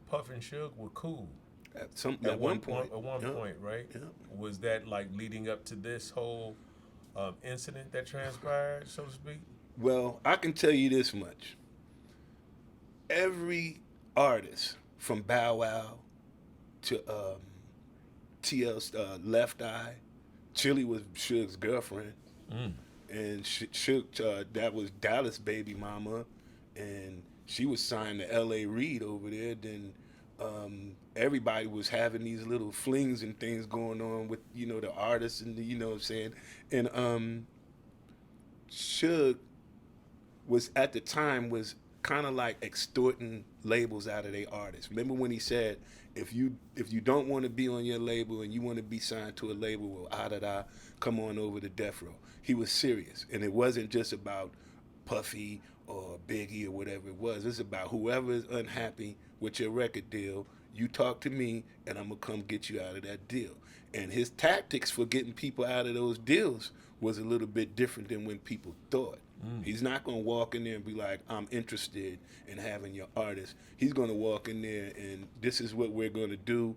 Puff and Suge were cool At one point. at one Yeah. point, right? Yeah. Was that like leading up to this whole incident that transpired, so to speak? Well, I can tell you this much: every artist from Bow Wow to TL Left Eye, Chili was Suge's girlfriend, Mm. and Suge that was Dallas' baby mama, and she was signed to L.A. Reid over there. Then everybody was having these little flings and things going on with the artists and what I'm saying, and Suge was at the time was kind of like extorting labels out of their artists. Remember when he said, if you don't want to be on your label and you want to be signed to a label, well, come on over to Death Row. He was serious, and it wasn't just about Puffy or Biggie or whatever it was. It's about whoever is unhappy with your record deal. You talk to me, and I'm gonna come get you out of that deal. And his tactics for getting people out of those deals was a little bit different than when people thought. He's not going to walk in there and be like, I'm interested in having your artist. He's going to walk in there and this is what we're going to do.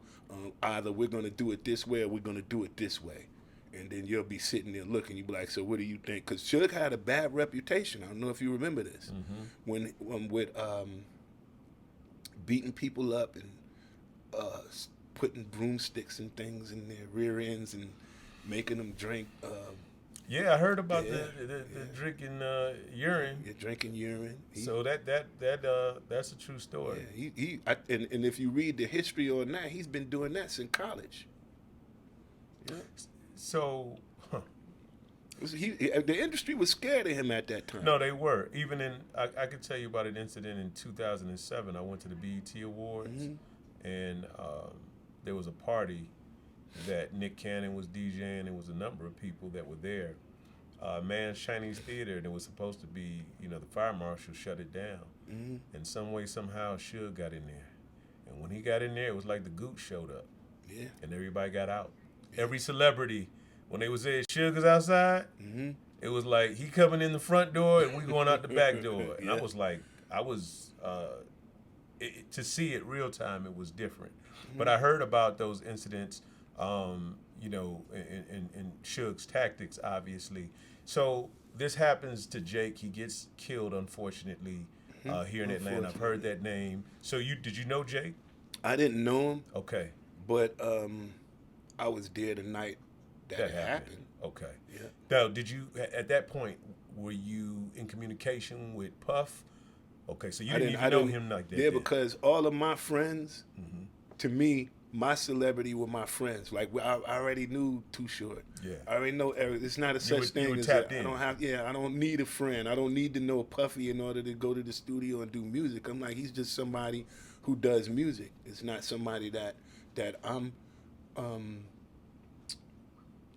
Either we're going to do it this way or we're going to do it this way. And then you'll be sitting there looking. You'll be like, so what do you think? Because Suge had a bad reputation. I don't know if you remember this. When with beating people up and putting broomsticks and things in their rear ends and making them drink. Yeah, I heard about the drinking urine. Yeah, drinking urine. So that's a true story. Yeah, and if you read the history on that, he's been doing that since college. Yeah. So The industry was scared of him at that time. no, they were. Even I could tell you about an incident in 2007. I went to the BET Awards, and there was a party that Nick Cannon was DJing. There was a number of people that were there. Man's Chinese Theater, and it was supposed to be, the fire marshal shut it down. And some way, somehow, Suge got in there. And when he got in there, it was like the Goot showed up. Yeah. And everybody got out. Every celebrity, when they was there, Suge is outside, it was like he coming in the front door and we going out the back door. And I was like, to see it real time, it was different. But I heard about those incidents, in Suge's tactics, obviously. So this happens to Jake. He gets killed, unfortunately, here in Atlanta. I've heard that name. So did you know Jake? I didn't know him. Okay. But I was there the night that it happened. Okay. Yeah. Now, did you, at that point, were you in communication with Puff? Okay, so you didn't even know him like that. Yeah, because all of my friends, to me, my celebrity were my friends. Like I already knew Too Short. Yeah. I already know Eric. It's not a such thing as tapped I in. don't have. Yeah, I don't need a friend. I don't need to know Puffy in order to go to the studio and do music. I'm like, he's just somebody who does music. It's not somebody that I'm.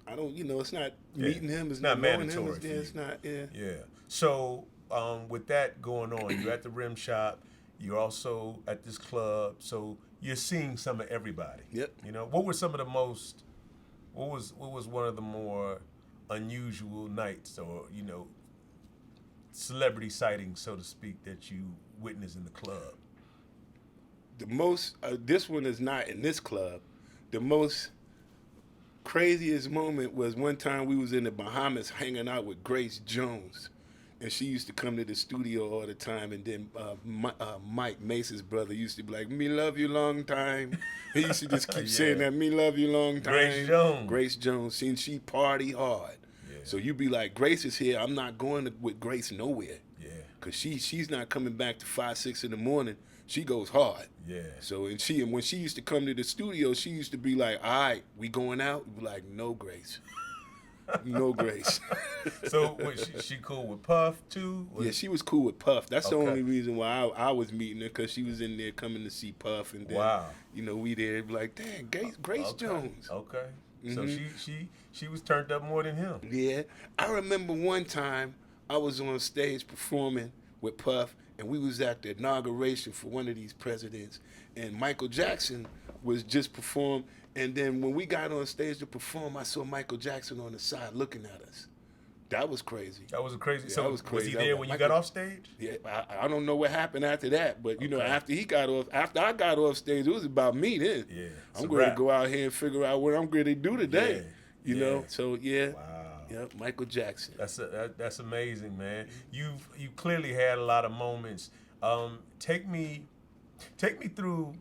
I don't. It's not meeting him. It's not knowing him. It's not. Yeah. Yeah. So with that going on, you're at the rim shop. You're also at this club. So you're seeing some of everybody. Yep. What were some of the most? What was one of the more unusual nights, or celebrity sightings, so to speak, that you witnessed in the club? The most. This one is not in this club. The most craziest moment was one time we was in the Bahamas hanging out with Grace Jones. And she used to come to the studio all the time. And then Mike Mace's brother used to be like, me love you long time. He used to just keep saying that, me love you long time. Grace Jones. Grace Jones. Since she party hard. Yeah. So you be like, Grace is here. I'm not going with Grace nowhere. Yeah. Because she's not coming back to 5, 6 in the morning. She goes hard. Yeah. So and when she used to come to the studio, she used to be like, all right, we going out? We'd be like, no, Grace. No, Grace. So she cool with Puff too? Yeah, she was cool with Puff. That's the only reason why I was meeting her, because she was in there coming to see Puff, and then we there like, dang, Grace Jones. Okay. So she was turned up more than him. Yeah, I remember one time I was on stage performing with Puff, and we was at the inauguration for one of these presidents, and Michael Jackson was just performed. And then when we got on stage to perform, I saw Michael Jackson on the side looking at us. That was crazy. That was a crazy. Yeah, so that was crazy. he That there was when you Michael- got off stage? Yeah, I don't know what happened after that, but you know, Okay. after I got off stage, it was about me then. Yeah, it's I'm a going to wrap. go out here and figure out what I'm going to do today. Yeah, You yeah. know, so yeah, Wow. yeah, Michael Jackson. That's amazing, man. You clearly had a lot of moments. Take me through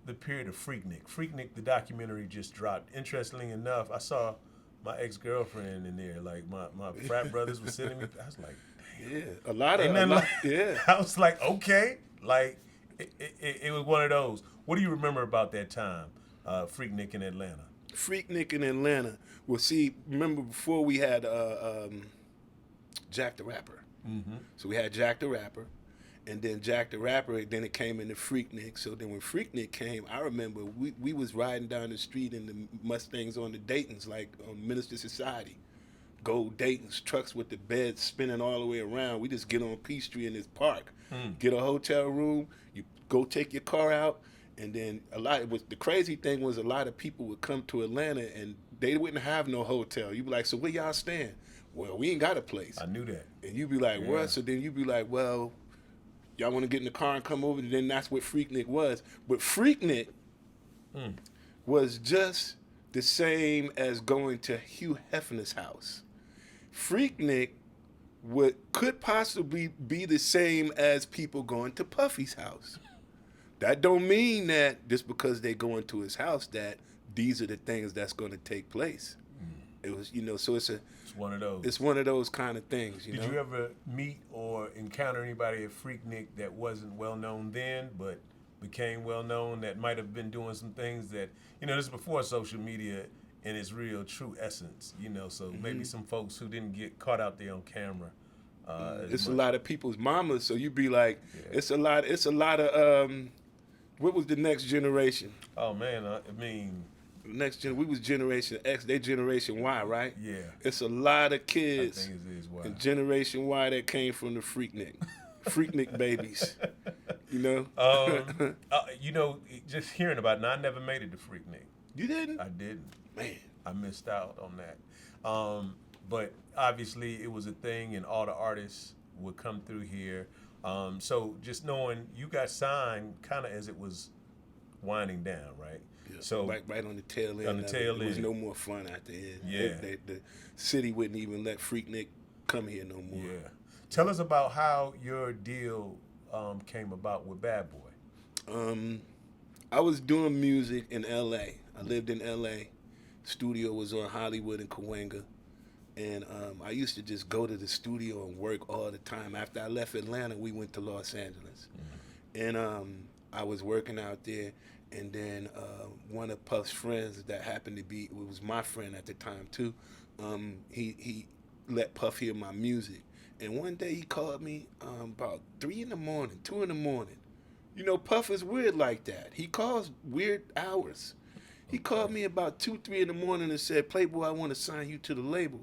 the period of Freaknik. Freaknik, the documentary just dropped. Interestingly enough, I saw my ex-girlfriend in there. Like my frat brothers were sitting me. I was like, Yeah, a lot. Yeah. I was like, okay, like it was one of those. What do you remember about that time, Freaknik in Atlanta? Freaknik in Atlanta. Well, see, remember before we had Jack the Rapper. Mm-hmm. So we had Jack the Rapper, and then Jack the Rapper. Then it came into Freaknik. So then when Freaknik came, I remember we was riding down the street in the Mustangs on the Daytons, like on Minister Society. Gold Dayton's, trucks with the beds spinning all the way around. We just get on Peachtree in this park, get a hotel room. You go take your car out, and then the crazy thing was a lot of people would come to Atlanta and they wouldn't have no hotel. You'd be like, so where y'all staying? Well, we ain't got a place. I knew that. And you'd be like, Yeah. what? So then you'd be like, well, y'all want to get in the car and come over? And then that's what Freaknik was. But Freaknik was just the same as going to Hugh Hefner's house. Freaknik could possibly be the same as people going to Puffy's house. That don't mean that just because they go into his house that these are the things that's going to take place. It was, so it's one of those. It's one of those kind of things. Did you ever meet or encounter anybody at Freaknik that wasn't well known then, but became well known that might have been doing some things that, this is before social media in its real true essence, so maybe some folks who didn't get caught out there on camera. It's a lot of people's mamas, so you'd be like, it's a lot of, what was the next generation? Oh man, we was Generation X, they Generation Y, right? Yeah. It's a lot of kids I think it is Y. in Generation Y that came from the Freaknik. Freaknik babies. Just hearing about it, I never made it to Freaknik. You didn't? I didn't. Man. I missed out on that. But obviously it was a thing and all the artists would come through here. So just knowing you got signed kind of as it was winding down, right? Yeah. So right on the tail end. On the tail end. There was no more fun at the end. Yeah. The city wouldn't even let Freaknik come here no more. Yeah. Tell us about how your deal came about with Bad Boy. I was doing music in L.A. I lived in L.A. Studio was on Hollywood and Cahuenga. And I used to just go to the studio and work all the time. After I left Atlanta, we went to Los Angeles. Mm-hmm. And I was working out there. And then one of Puff's friends that happened to be, it was my friend at the time too, he let Puff hear my music. And one day he called me about 3 in the morning, 2 in the morning. Puff is weird like that. He calls weird hours. He called me about 2, 3 in the morning and said, Playboy, I want to sign you to the label.